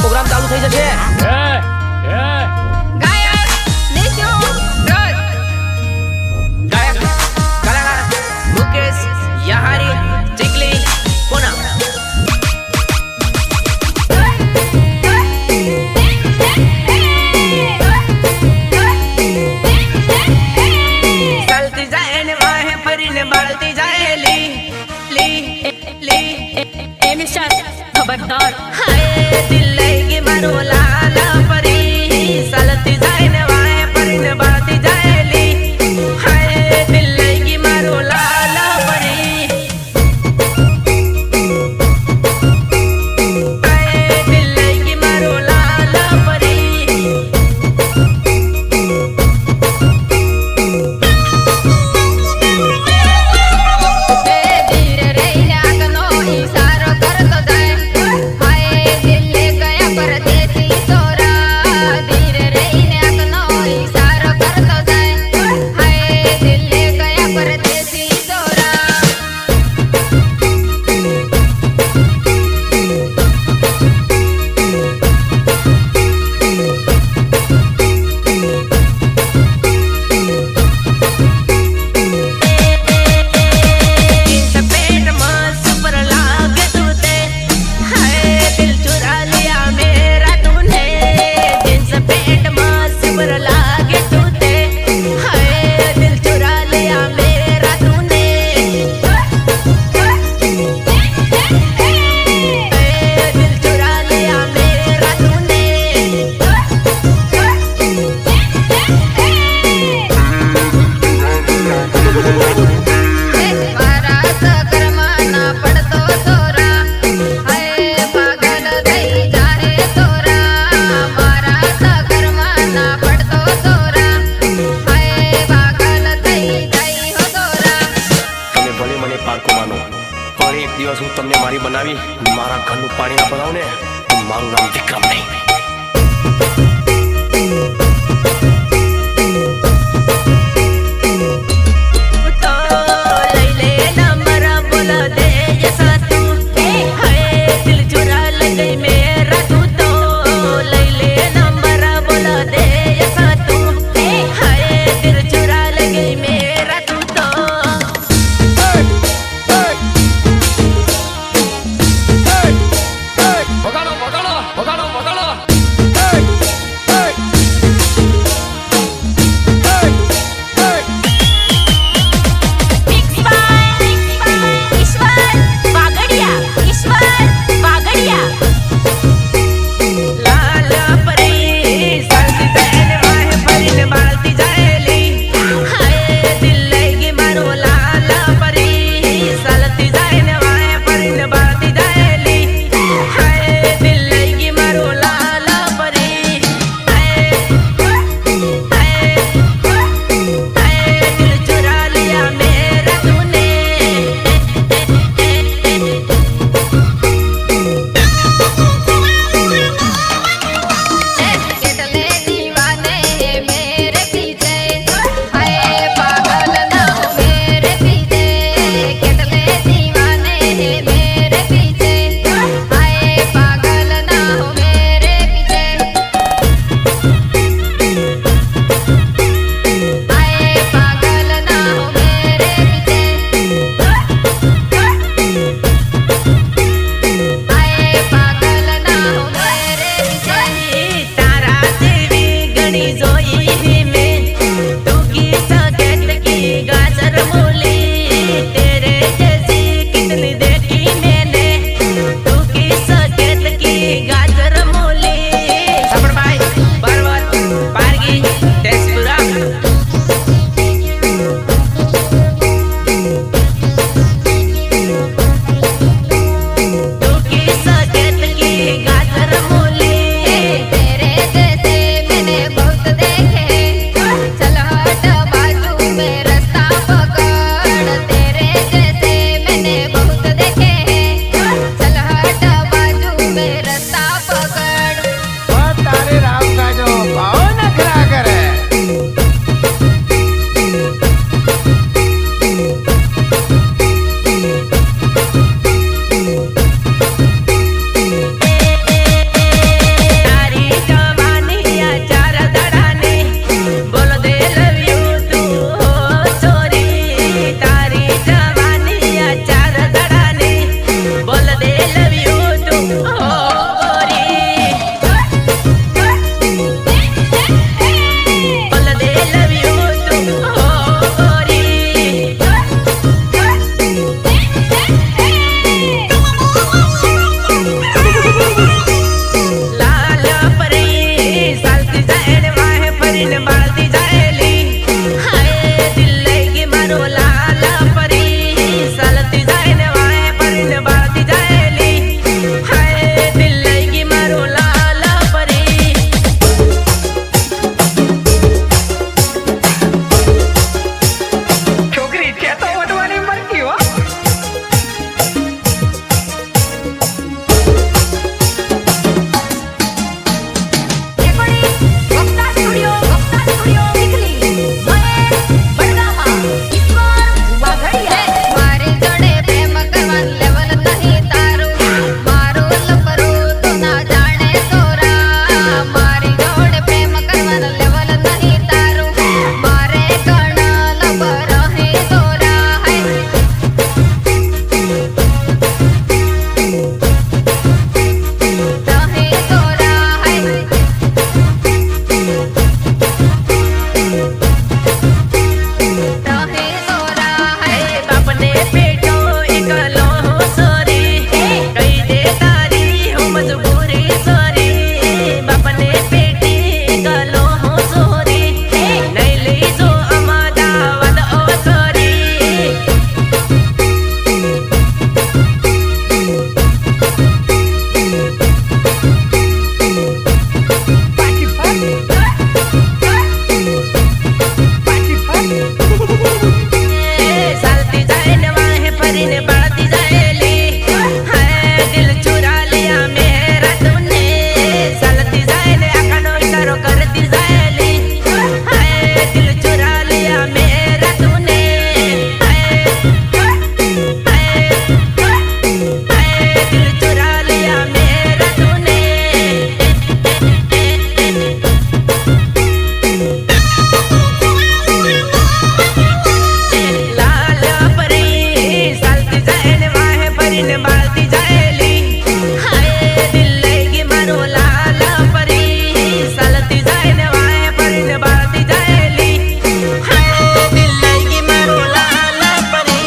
Programme ચાલુ થઈ જશે. खबरदार हाय दिल लगी मारो लाला परी चलती जाए ने वाए परी ने बढ़ती जाएली हाय दिल लगी मारो लाला परी हाय दिल लगी मारो लाला परी એક દિવસ હું તમને મારી બનાવી મારા ઘરનું પાણી ના બનાવું ને તો મારું નામ વિક્રમ નહીં. परिन बढ़ती जाएली है दिल चुरा लिया मेरा तूने चलती जाए ने अकनो इशारो करती जाएली है दिल चुरा लिया मेरा तूने दिल चुरा लिया मेरा तूने लाल परी चलती जाए ने वाहे परिन बढ़ती जाएली हाय दिल लेगी मारो लाल परी चलती जाए ने वाहे परिन बढ़ती जाएली हाय दिल लेगी मारो लाल परी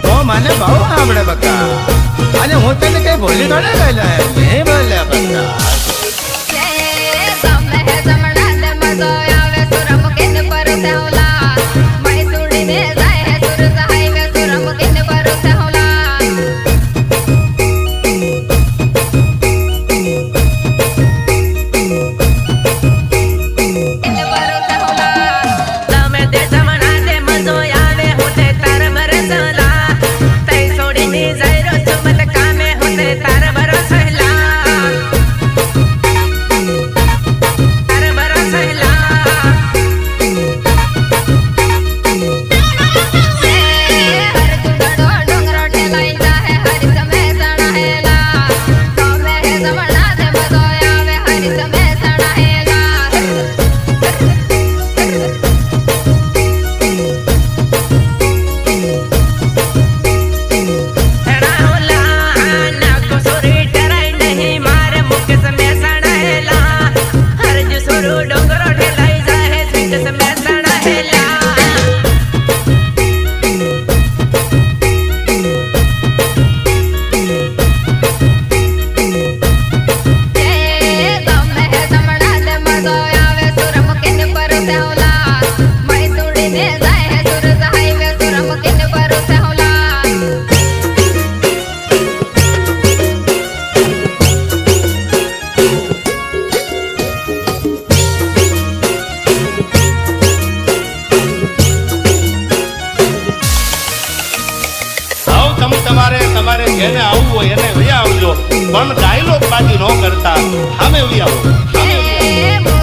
તો મને બહુ આવડે બકા અને હું તને કઈ ભૂલી થોડે ગયેલો નહીં બોલ્યા બકા તમે તે જમણા તે મજો આવે હોતે તાર બરસલા તઈ છોડીને જઈરો ચમત કામે હોતે તાર બરસલા તાર બરસલા तेरा होला ना कोसोरी डराई नहीं मारे मुख से मैं सड़ेला हर जो सोरू डोंगरो ढेलाई जाए स्वीट से मैं सड़ेला આવ તમારે તમારે જેને આવવું હોય એને વયા આવજો પણ ડાયલોગ બાજી ન કરતા સામે વયા આવો સામે વયા આવો.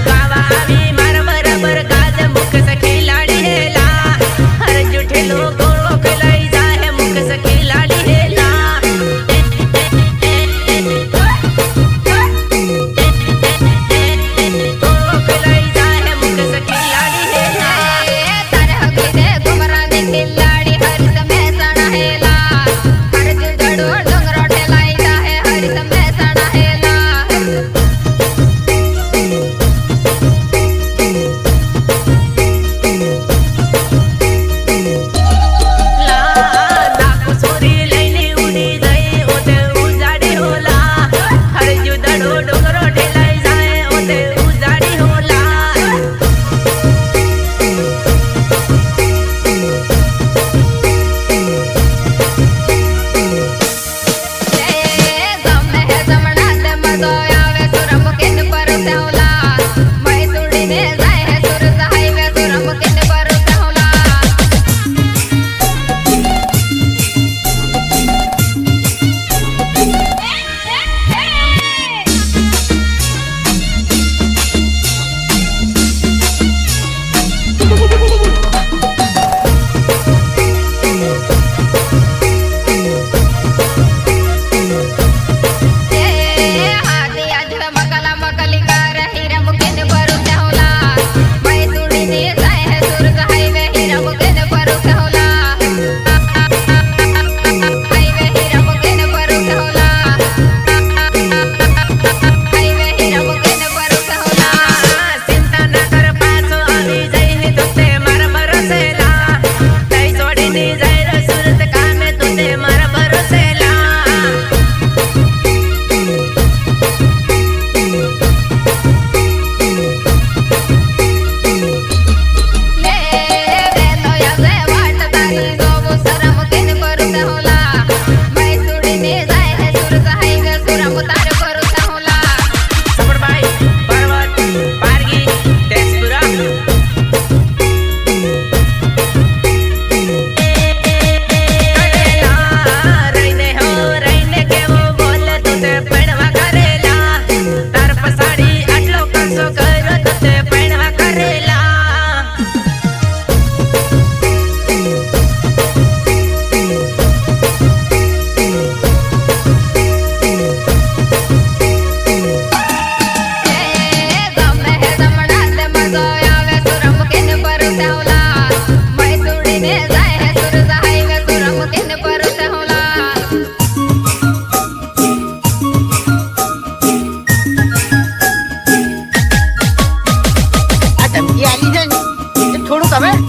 गावावी मार बरोबर गाज मुख से खिलाडी हेला हर जुठे लोगो खिलाई जाए मुख से खिलाडी हेला તમે